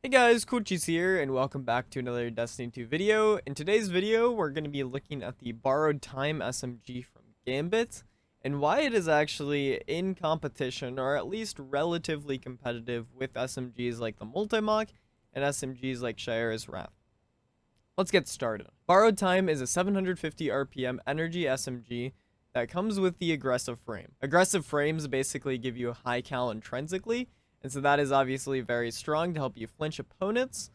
Hey guys, CoolCheese here, and welcome back to another Destiny 2 video. In today's video, we're going to be looking at the Borrowed Time SMG from Gambit, and why it is actually in competition, or at least relatively competitive, with SMGs like the Multimach and SMGs like Shayera's Wrath. Let's get started. Borrowed Time is a 750 RPM energy SMG that comes with the aggressive frame. Aggressive frames basically give you a high cal intrinsically, and so that is obviously very strong to help you flinch opponents.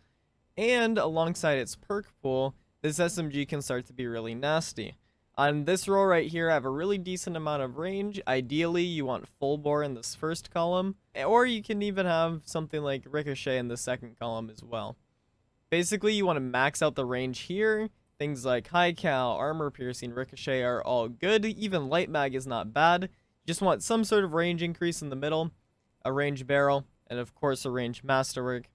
And alongside its perk pool, this SMG can start to be really nasty. On this roll right here, I have a really decent amount of range. Ideally, you want full bore in this first column, or you can even have something like Ricochet in the second column as well. Basically, you want to max out the range here. Things like high cal, armor piercing, Ricochet are all good. Even light mag is not bad. You just want some sort of range increase in the middle, a range barrel, and of course a range masterwork.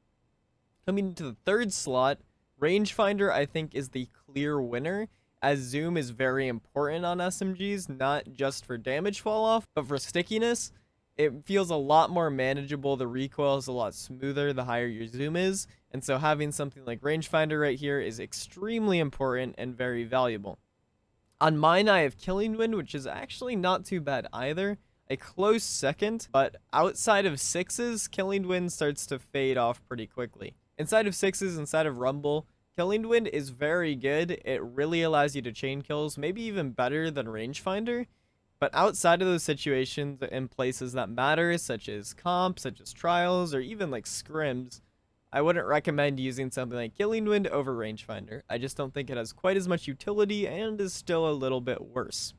Coming into the third slot, Rangefinder I think is the clear winner, as zoom is very important on SMGs, not just for damage fall off, but for stickiness. It feels a lot more manageable, the recoil is a lot smoother the higher your zoom is, and so having something like Rangefinder right here is extremely important and very valuable. On mine I have Killing Wind, which is actually not too bad either. A close second, but outside of sixes, Killing Wind starts to fade off pretty quickly. Inside of sixes, inside of Rumble, Killing Wind is very good. It really allows you to chain kills, maybe even better than Rangefinder. But outside of those situations in places that matter, such as comps, such as trials, or even like scrims, I wouldn't recommend using something like Killing Wind over Rangefinder. I just don't think it has quite as much utility and is still a little bit worse.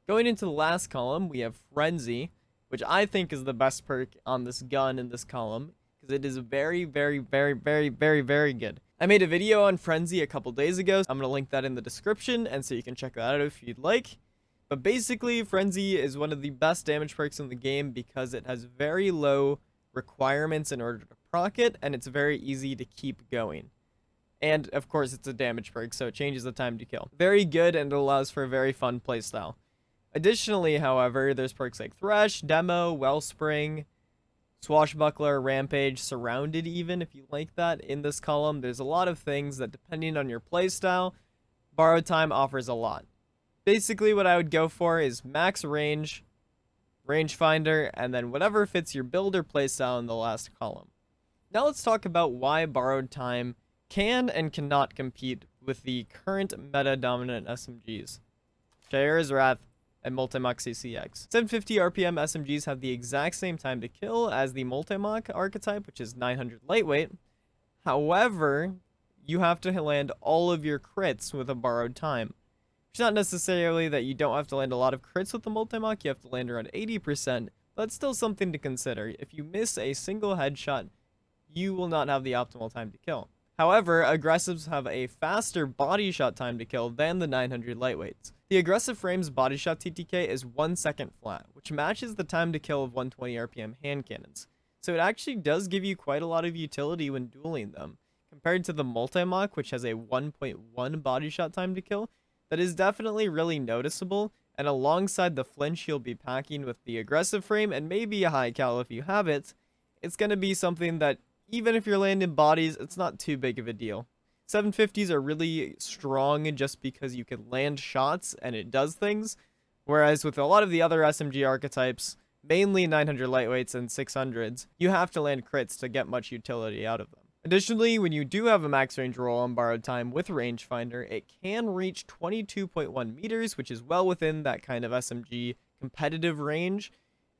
Going into the last column, we have Frenzy, which I think is the best perk on this gun in this column, because it is very, very, very, very, very, very good. I made a video on Frenzy a couple days ago. I'm going to link that in the description, and so you can check that out if you'd like. But basically, Frenzy is one of the best damage perks in the game because it has very low requirements in order to proc it, and it's very easy to keep going. And, of course, it's a damage perk, so it changes the time to kill. Very good, and it allows for a very fun playstyle. Additionally, however, there's perks like Thresh, Demo, Wellspring, Swashbuckler, Rampage, Surrounded even, if you like that, in this column. There's a lot of things that, depending on your playstyle, Borrowed Time offers a lot. Basically, what I would go for is max range, Rangefinder, and then whatever fits your build or playstyle in the last column. Now let's talk about why Borrowed Time can and cannot compete with the current meta-dominant SMGs. Shayera's Wrath and Multimach CCX. 750 RPM SMGs have the exact same time to kill as the Multimach archetype, which is 900 lightweight. However, you have to land all of your crits with a Borrowed Time. It's not necessarily that you don't have to land a lot of crits with the Multimach, you have to land around 80%, but that's still something to consider. If you miss a single headshot, you will not have the optimal time to kill. However, aggressives have a faster body shot time to kill than the 900 lightweights. The aggressive frame's body shot TTK is 1 second flat, which matches the time to kill of 120 RPM hand cannons. So it actually does give you quite a lot of utility when dueling them. Compared to the Multimach, which has a 1.1 body shot time to kill, that is definitely really noticeable, and alongside the flinch you'll be packing with the aggressive frame, and maybe a high cal if you have it, it's going to be something that even if you're landing bodies, it's not too big of a deal. 750s are really strong just because you can land shots and it does things, whereas with a lot of the other SMG archetypes, mainly 900 lightweights and 600s, you have to land crits to get much utility out of them. Additionally, when you do have a max range roll on Borrowed Time with Rangefinder, it can reach 22.1 meters, which is well within that kind of SMG competitive range.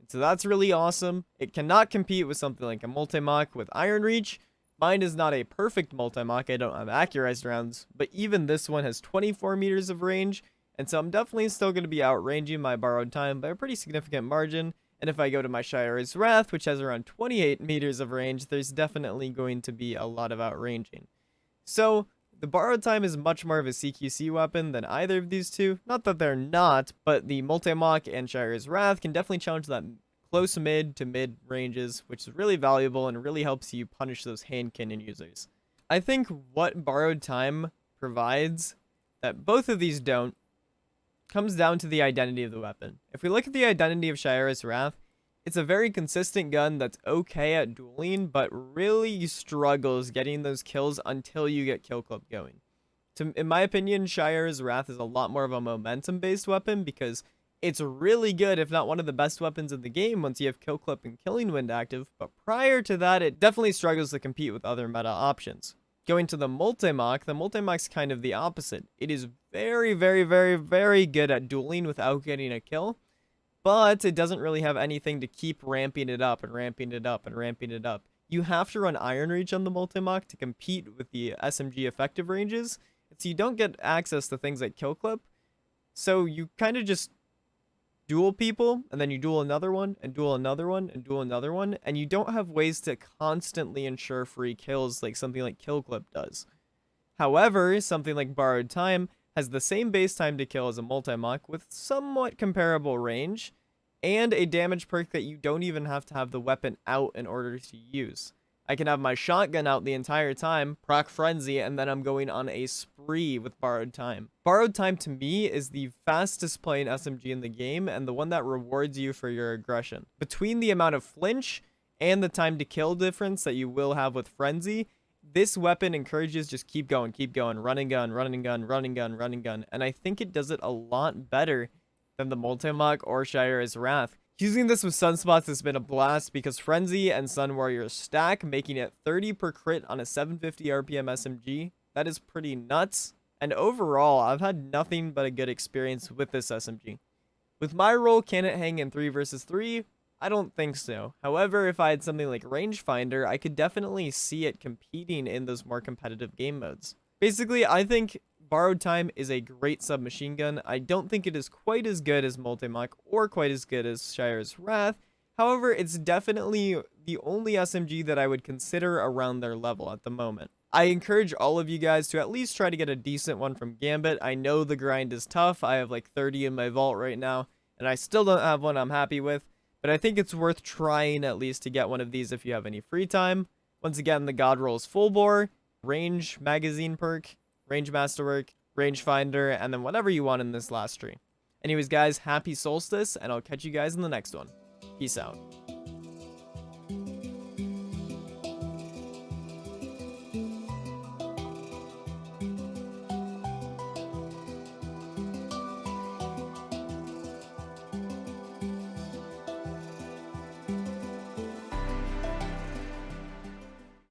So that's really awesome. It cannot compete with something like a Multimach with Iron Reach. Mine is not a perfect Multimach, I don't have accurized rounds, but even this one has 24 meters of range, and so I'm definitely still going to be outranging my Borrowed Time by a pretty significant margin. And if I go to my Shayera's Wrath, which has around 28 meters of range, there's definitely going to be a lot of outranging. So the Borrowed Time is much more of a CQC weapon than either of these two. Not that they're not, but the Multimach and Shayera's Wrath can definitely challenge that close mid to mid ranges, which is really valuable and really helps you punish those hand cannon users. I think what Borrowed Time provides that both of these don't comes down to the identity of the weapon. If we look at the identity of Shayera's Wrath, It's a very consistent gun that's okay at dueling, but really struggles getting those kills until you get kill clip going. In my opinion, Shire's Wrath is a lot more of a momentum-based weapon because it's really good, if not one of the best weapons in the game once you have kill clip and killing wind active, but prior to that, it definitely struggles to compete with other meta options. Going to the multi-mach's kind of the opposite. It is very, very, very, very good at dueling without getting a kill, but it doesn't really have anything to keep ramping it up and ramping it up and ramping it up. You have to run Iron Reach on the multi-mach to compete with the SMG effective ranges, so you don't get access to things like kill clip, so you kind of just duel people, and then you duel another one, and duel another one, and duel another one, and you don't have ways to constantly ensure free kills like something like kill clip does. However, something like Borrowed Time has the same base time to kill as a multi-mach with somewhat comparable range, and a damage perk that you don't even have to have the weapon out in order to use. I can have my shotgun out the entire time, proc Frenzy, and then I'm going on a spree with Borrowed Time. Borrowed Time to me is the fastest playing SMG in the game and the one that rewards you for your aggression. Between the amount of flinch and the time to kill difference that you will have with Frenzy, this weapon encourages just keep going, running gun, running gun, running gun, running gun, and I think it does it a lot better than the multi-mach or Shire's Wrath. Using this with Sunspots has been a blast because Frenzy and Sun Warrior stack, making it 30 per crit on a 750 RPM SMG. That is pretty nuts. And overall, I've had nothing but a good experience with this SMG. With my role, can it hang in 3 versus 3? I don't think so. However, if I had something like Rangefinder, I could definitely see it competing in those more competitive game modes. Basically, I think Borrowed Time is a great submachine gun. I don't think it is quite as good as multi-mach or quite as good as Shire's Wrath. However, it's definitely the only SMG that I would consider around their level at the moment. I encourage all of you guys to at least try to get a decent one from Gambit. I know the grind is tough. I have like 30 in my vault right now, and I still don't have one I'm happy with. But I think it's worth trying at least to get one of these if you have any free time. Once again, the God Roll is full bore, range magazine perk, range masterwork, rangefinder, and then whatever you want in this last tree. Anyways, guys, happy solstice, and I'll catch you guys in the next one. Peace out.